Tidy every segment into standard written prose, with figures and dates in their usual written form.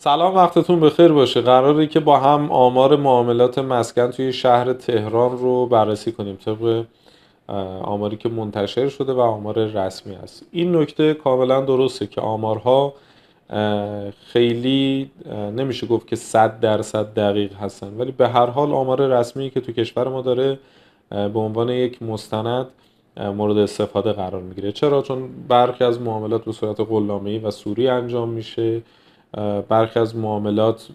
سلام، وقتتون بخیر باشه. قراره که با هم آمار معاملات مسکن توی شهر تهران رو بررسی کنیم طبق آماری که منتشر شده و آمار رسمی است. این نکته کاملا درسته که آمارها خیلی نمیشه گفت که 100% دقیق هستن، ولی به هر حال آمار رسمی که تو کشور ما داره به عنوان یک مستند مورد استفاده قرار میگیره. چرا؟ چون برخی از معاملات به صورت قلمه‌ای و سوری انجام میشه، برخی از معاملات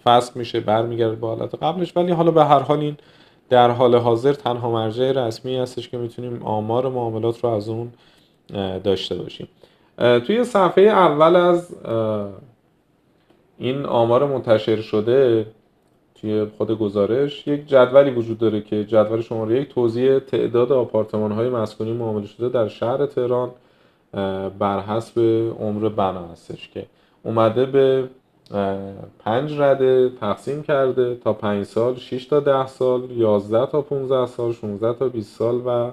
فسخ میشه برمیگرده به حالت قبلش، ولی حالا به هر حال این در حال حاضر تنها مرجع رسمی هستش که میتونیم آمار معاملات رو از اون داشته باشیم. توی صفحه اول از این آمار منتشر شده توی خود گزارش یک جدولی وجود داره که جدول شماره یک توزیع تعداد آپارتمان‌های مسکونی معامله شده در شهر تهران بر حسب عمر بنا هستش که اومده به 5 رده تقسیم کرده تا 5 سال، 6 تا 10 سال، 11 تا 15 سال، 16 تا 20 سال و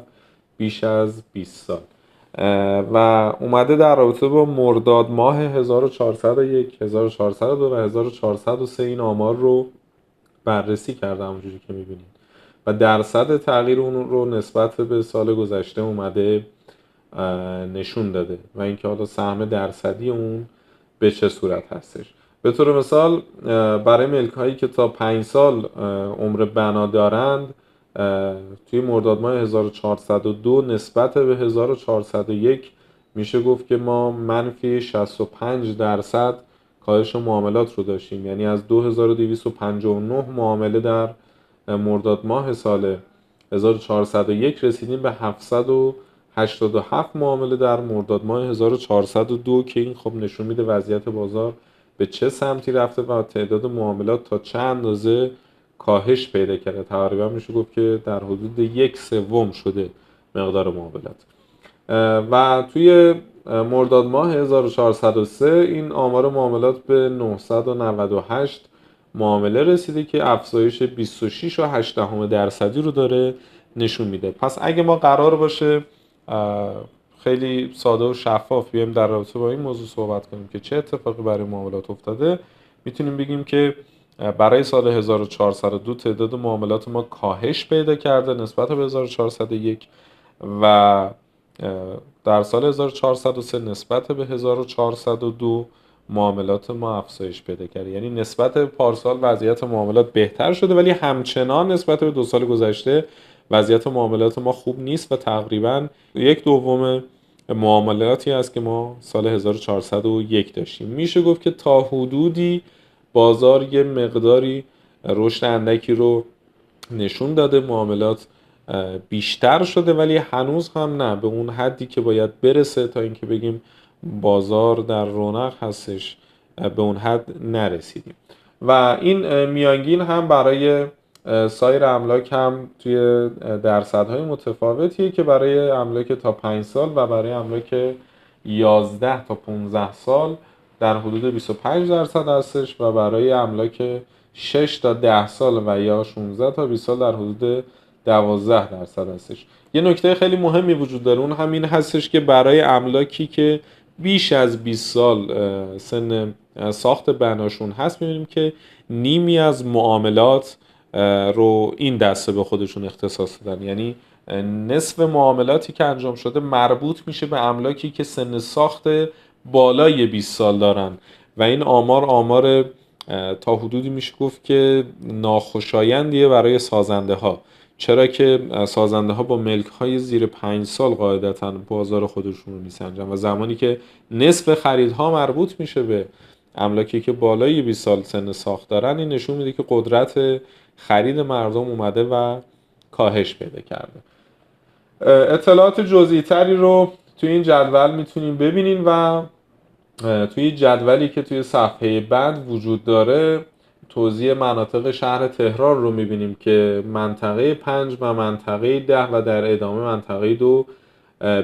بیش از 20 سال و اومده در رابطه با مرداد ماه 1401، 1402 و 1403 این آمار رو بررسی کرده همونجوری که میبینید و درصد تغییر اون رو نسبت به سال گذشته اومده نشون داده و اینکه حالا سهم درصدی اون به چه صورت هستش. به طور مثال برای ملک هایی که تا 5 سال عمر بنا دارند توی مرداد ماه 1402 نسبت به 1401 میشه گفت که ما منفی 65% کاهش معاملات رو داشتیم، یعنی از 2259 معامله در مرداد ماه سال 1401 رسیدیم به 787 معامله در مرداد ماه 1402 که این خب نشون میده وضعیت بازار به چه سمتی رفته و تعداد معاملات تا چه اندازه کاهش پیدا کرده. تقریبا میشه گفت که در حدود 1/3 شده مقدار معاملات. و توی مرداد ماه 1403 این آمار معاملات به 998 معامله رسیده که افزایش 26.8% رو داره نشون میده. پس اگه ما قرار باشه خیلی ساده و شفاف بیایم در رابطه با این موضوع صحبت کنیم که چه اتفاقی برای معاملات افتاده، میتونیم بگیم که برای سال 1402 تعداد معاملات ما کاهش پیدا کرده نسبت به 1401 و در سال 1403 نسبت به 1402 معاملات ما افزایش پیدا کرده. یعنی نسبت به پارسال وضعیت معاملات بهتر شده، ولی همچنان نسبت به 2 سال گذشته وضعیت معاملات ما خوب نیست و تقریبا 1/2 معاملاتی است که ما سال 1401 داشتیم. میشه گفت که تا حدودی بازار یه مقداری رشد اندکی رو نشون داده، معاملات بیشتر شده، ولی هنوز هم نه به اون حدی که باید برسه تا اینکه بگیم بازار در رونق هستش، به اون حد نرسیدیم. و این میانگین هم برای سایر املاک هم توی درصدهای متفاوتیه که برای املاک تا 5 سال و برای املاک 11 تا 15 سال در حدود 25% هستش و برای املاک 6 تا 10 سال و یا 16 تا 20 سال در حدود 12% هستش. یه نکته خیلی مهمی وجود داره، اون همین هستش که برای املاکی که بیش از 20 سال سن ساخت بناشون هست می‌بینیم که نیمی از معاملات رو این دسته به خودشون اختصاص دادن. یعنی نصف معاملاتی که انجام شده مربوط میشه به املاکی که سن ساخت بالای 20 سال دارن و این آمار تا حدودی میشه گفت که ناخوشایندیه برای سازنده ها. چرا که سازنده ها با ملک های زیر 5 سال قاعدتاً بازار خودشون رو میسنجن و زمانی که نصف خریدها مربوط میشه به املاکی که بالای 20 سال سن ساخت دارن، این نشون میده که قدرت خرید مردم اومده و کاهش پیدا کرده. اطلاعات جزئی تری رو توی این جدول میتونیم ببینین و توی جدولی که توی صفحه بعد وجود داره توزیع مناطق شهر تهران رو میبینیم که منطقه 5 و منطقه 10 و در ادامه منطقه 2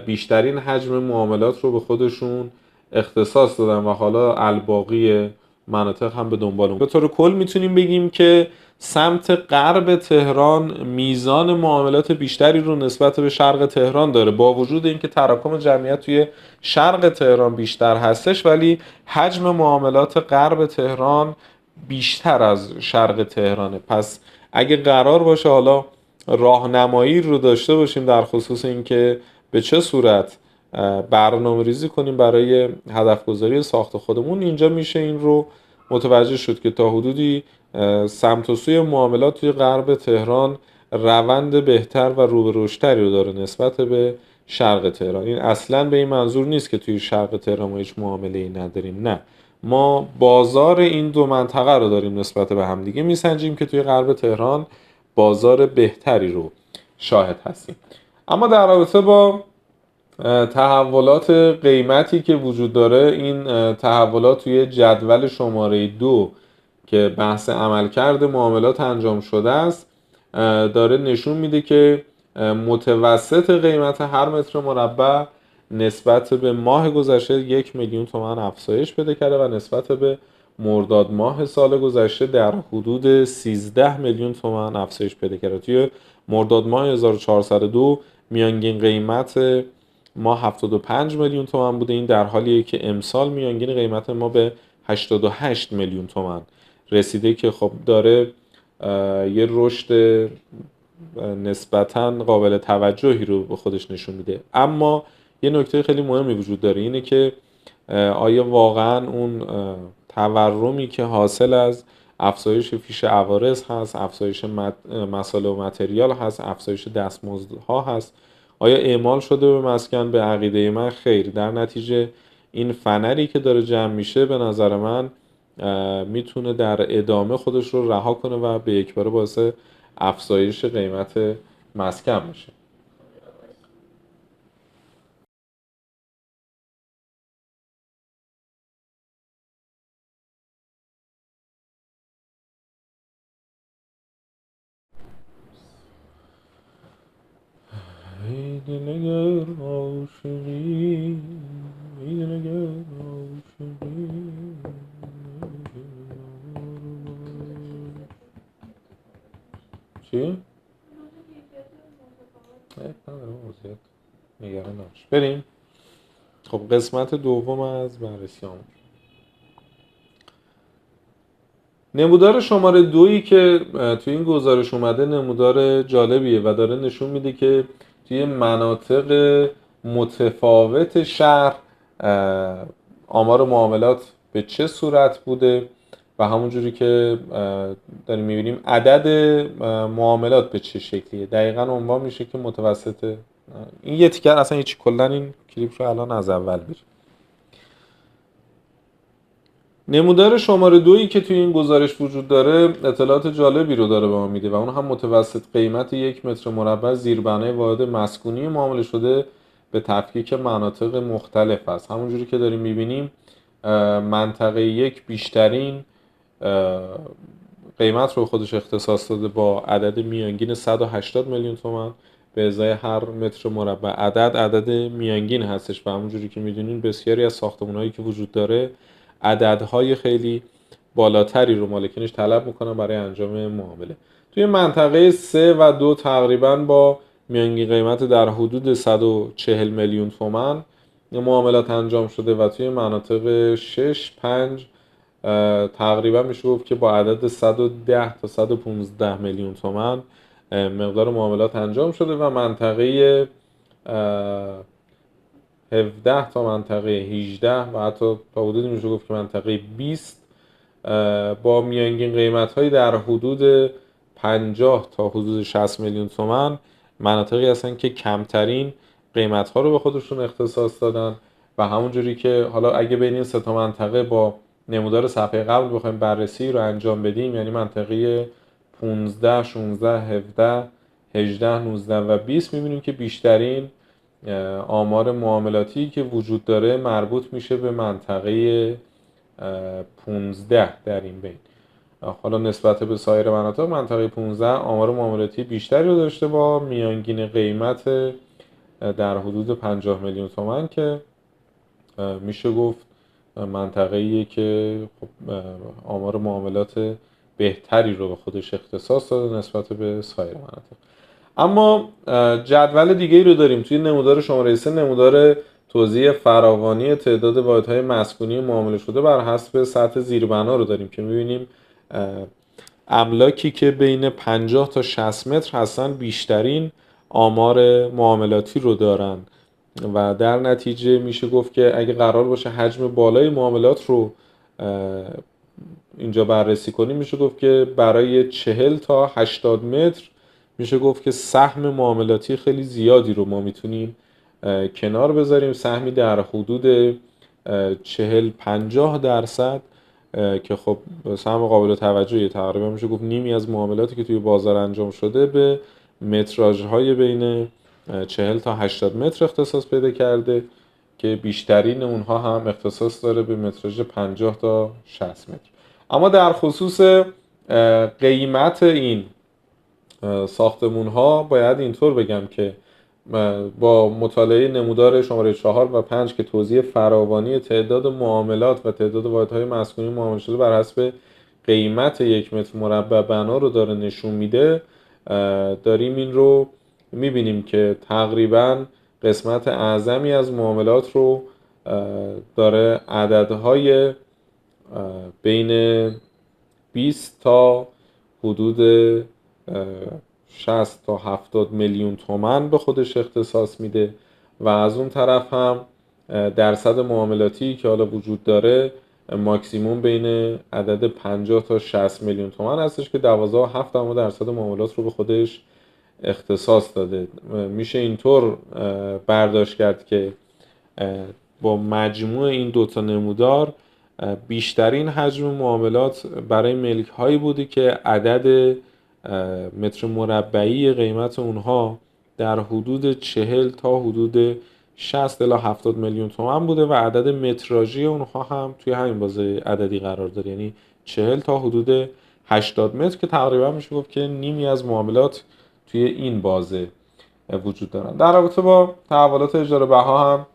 بیشترین حجم معاملات رو به خودشون اختصاص دادن و حالا الباقی مناطق هم به دنبال اون. به طور کل میتونیم بگیم که سمت غرب تهران میزان معاملات بیشتری رو نسبت به شرق تهران داره، با وجود اینکه تراکم جمعیت توی شرق تهران بیشتر هستش، ولی حجم معاملات غرب تهران بیشتر از شرق تهرانه. پس اگه قرار باشه حالا راهنمایی رو داشته باشیم در خصوص اینکه به چه صورت برنامه ریزی کنیم برای هدف گذاری ساخت خودمون، اینجا میشه این رو متوجه شد که تا حدودی سمت و سوی معاملات توی غرب تهران روند بهتر و رو به رشدتری رو داره نسبت به شرق تهران. این اصلا به این منظور نیست که توی شرق تهران ما هیچ معامله‌ای نداریم، نه، ما بازار این دو منطقه رو داریم نسبت به هم دیگه میسنجیم که توی غرب تهران بازار بهتری رو شاهد هستیم. اما در رابطه با تحولات قیمتی که وجود داره، این تحولات توی جدول شماره 2 که بحث عملکرد معاملات انجام شده است داره نشون میده که متوسط قیمت هر متر مربع نسبت به ماه گذشته 1,000,000 تومان افزایش پیدا کرده و نسبت به مرداد ماه سال گذشته در حدود 13,000,000 تومان افزایش پیدا کرده. توی مرداد ماه 1402 میانگین قیمت ما 75,000,000 تومان بوده، این در حالیه که امسال میانگین قیمت ما به 88,000,000 تومان رسیده که خب داره یه رشد نسبتاً قابل توجهی رو به خودش نشون میده. اما یه نکته خیلی مهمی وجود داره، اینه که آیا واقعاً اون تورمی که حاصل از افزایش فیش عوارض هست، افزایش مساله و متریال هست، افزایش دستمزدها هست، آیا اعمال شده به مسکن؟ به عقیده من خیر. در نتیجه این فنری که داره جمع میشه به نظر من میتونه در ادامه خودش رو رها کنه و به یک باره باعث افزایش قیمت مسکن بشه. ای دل اگر عاشقی، ای دل اگر عاشقی. چی؟ نداره موضوعیت، نگران نباش. بریم. خب قسمت دوم از بررسیامون، نمودار شماره 2 که توی این گزارش اومده نمودار جالبیه و داره نشون میده که توی مناطق متفاوت شهر آمار معاملات به چه صورت بوده و همونجوری که داریم میبینیم عدد معاملات به چه شکلیه. دقیقاً عنوان میشه که متوسط این یه تیکر اصلا هیچی، کلن این کلیپ رو الان از اول بریم. نمودار شماره 2 که توی این گزارش وجود داره اطلاعات جالبی رو داره به ما میده و اون هم متوسط قیمت 1 متر مربع زیربنای واحد مسکونی معامله شده به تفکیک مناطق مختلف است. همونجوری که داریم میبینیم منطقه 1 بیشترین قیمت رو خودش اختصاص داده با عدد میانگین 180,000,000 تومان به ازای هر متر مربع. عدد میانگین هستش و همونجوری که میدونین بسیاری از ساختمان‌هایی که وجود داره عددهای خیلی بالاتری رو مالکینش طلب میکنن برای انجام معامله. توی منطقه 3 و 2 تقریبا با میانگین قیمت در حدود 140,000,000 تومان معاملات انجام شده و توی مناطق 6 5 تقریبا میشه گفت که با عدد 110 تا 115,000,000 تومان مقدار معاملات انجام شده و منطقه 17 تا منطقه 18 و حتی تا حدودی میشه گفت که منطقه 20 با میانگین قیمت های در حدود 50 تا حدود 60,000,000 تومان مناطقی هستن که کمترین قیمت ها رو به خودشون اختصاص دادن و همونجوری که حالا اگه بین این سه تا منطقه با نمودار صفحه قبل بخوایم بررسی رو انجام بدیم، یعنی منطقه 15 16 17 18 19 و 20، میبینیم که بیشترین آمار معاملاتی که وجود داره مربوط میشه به منطقه 15 در این بین. حالا نسبت به سایر مناطق منطقه 15 آمار معاملاتی بیشتری رو داشته با میانگین قیمت در حدود 50,000,000 تومان که میشه گفت منطقه‌ایه که خب آمار معاملات بهتری رو به خودش اختصاص داده نسبت به سایر مناطق. اما جدول دیگه ای رو داریم توی نمودار شماره 3، نمودار توزیع فراوانی تعداد واحدهای مسکونی معامله شده بر حسب سطح زیربنا رو داریم که می‌بینیم املاکی که بین 50 تا 60 متر هستن بیشترین آمار معاملاتی رو دارن و در نتیجه میشه گفت که اگه قرار باشه حجم بالای معاملات رو اینجا بررسی کنیم، میشه گفت که برای 40 تا 80 متر میشه گفت که سهم معاملاتی خیلی زیادی رو ما میتونیم کنار بذاریم، سهمی در حدود 40-50% که خب سهم قابل توجهی، تقریبا میشه گفت نیمی از معاملاتی که توی بازار انجام شده به متراژهای بین 40 تا 80 متر اختصاص پیدا کرده که بیشترین اونها هم اختصاص داره به متراژ 50 تا 60 متر. اما در خصوص قیمت این ساختمون ها باید اینطور بگم که با مطالعه نمودار شماره 4 و 5 که توزیع فراوانی تعداد معاملات و تعداد واحدهای مسکونی معامله شده بر حسب قیمت 1 متر مربع بنا رو داره نشون میده، داریم این رو میبینیم که تقریبا قسمت اعظمی از معاملات رو داره عددهای بین 20 تا حدود 60 تا 70 میلیون تومان به خودش اختصاص میده و از اون طرف هم درصد معاملاتی که حالا وجود داره ماکسیموم بین عدد 50 تا 60 میلیون تومان هستش که 12.7% معاملات رو به خودش اختصاص داده. میشه اینطور برداشت کرد که با مجموع این دوتا نمودار بیشترین حجم معاملات برای ملک هایی بوده که عدد متر مربعی قیمت اونها در حدود 40 تا حدود 60 الی 70 میلیون تومان بوده و عدد متراژی اونها هم توی همین بازه عددی قرار داره، یعنی 40 تا حدود 80 متر که تقریبا میشه گفت که نیمی از معاملات توی این بازه وجود دارن. در رابطه با تحولات اجاره بها هم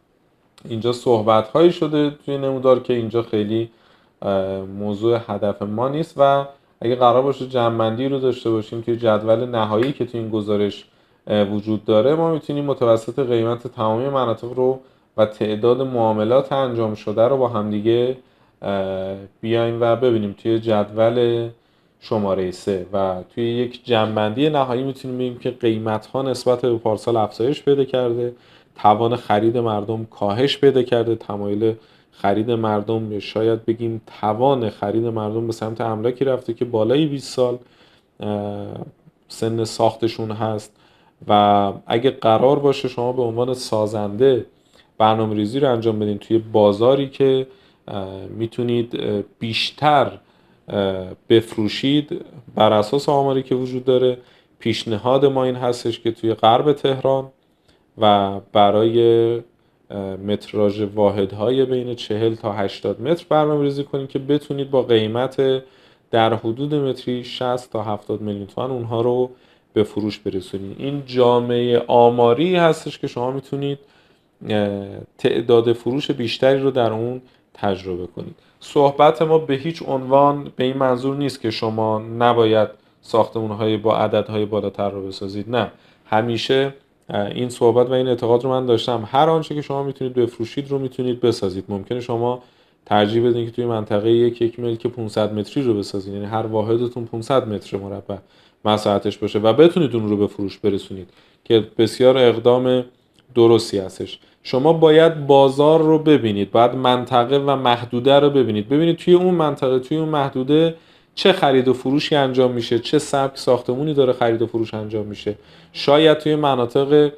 اینجا صحبت هایی شده توی نمودار که اینجا خیلی موضوع هدف ما نیست و اگه قرار باشه جمع‌بندی رو داشته باشیم توی جدول نهایی که توی این گزارش وجود داره، ما میتونیم متوسط قیمت تمامی مناطق رو و تعداد معاملات انجام شده رو با همدیگه بیایم و ببینیم توی جدول شماره 3 و توی یک جمع‌بندی نهایی میتونیم ببینیم که قیمت ها نسبت به پارسال افزایش پیدا کرده، توان خرید مردم کاهش پیدا کرده، تمایل خرید مردم یا شاید بگیم توان خرید مردم به سمت املاکی رفته که بالای 20 سال سن ساختشون هست و اگه قرار باشه شما به عنوان سازنده برنامه‌ریزی رو انجام بدین توی بازاری که میتونید بیشتر بفروشید بر اساس آماری که وجود داره، پیشنهاد ما این هستش که توی غرب تهران و برای متراژ واحدهای بین 40 تا 80 متر برنامه‌ریزی کنید که بتونید با قیمت در حدود متری 60 تا 70 میلیون تومان اونها رو به فروش برسونید. این جامعه آماری هستش که شما میتونید تعداد فروش بیشتری رو در اون تجربه کنید. صحبت ما به هیچ عنوان به این منظور نیست که شما نباید ساختمان‌های با عددهای بالاتر رو بسازید، نه، همیشه این صحبت و این اعتقاد رو من داشتم هر آنچه که شما میتونید بفروشید رو میتونید بسازید. ممکنه شما ترجیح بدین که توی منطقه یک ملک 500 متری رو بسازید، یعنی هر واحدتون 500 متر مربع مساحتش باشه و بتونید اون رو به فروش برسونید که بسیار اقدام درستی هستش. شما باید بازار رو ببینید، باید منطقه و محدوده رو ببینید توی اون منطقه، توی اون محدوده چه خرید و فروشی انجام میشه، چه سبک ساختمونی داره خرید و فروش انجام میشه. شاید توی مناطق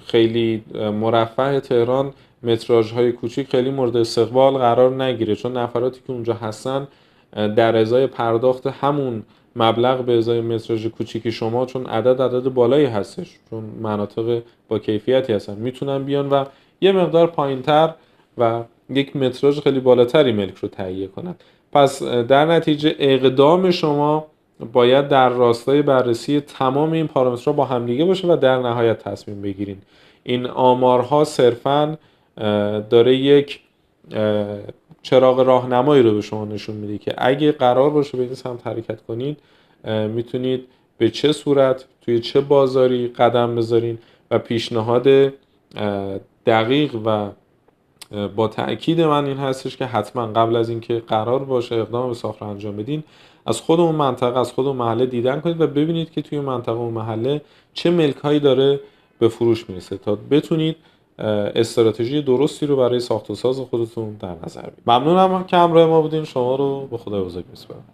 خیلی مرفه تهران متراژهای کوچیک خیلی مورد استقبال قرار نگیره، چون نفراتی که اونجا هستن در ازای پرداخت همون مبلغ به ازای متراژ کوچیکی شما، چون عدد بالایی هستش، چون مناطق با کیفیتی هستن، میتونن بیان و یه مقدار پایینتر و یک متراژ خیلی بالاتری ملک رو تهیه کنن. پس در نتیجه اقدام شما باید در راستای بررسی تمام این پارامترها با همدیگه باشه و در نهایت تصمیم بگیرین. این آمارها صرفاً داره یک چراغ راهنمایی رو به شما نشون میده که اگه قرار باشه به این سمت حرکت کنید میتونید به چه صورت توی چه بازاری قدم بذارین و پیشنهاد دقیق و با تأکید من این هستش که حتما قبل از اینکه قرار باشه اقدام به ساخت رو انجام بدین از خود اون منطقه از خود اون محله دیدن کنید و ببینید که توی منطقه اون محله چه ملک هایی داره به فروش میرسه تا بتونید استراتژی درستی رو برای ساخت و ساز خودتون در نظر بگیرید. ممنونم که همراه ما بودین. شما رو به خدای بزرگ میسپارم.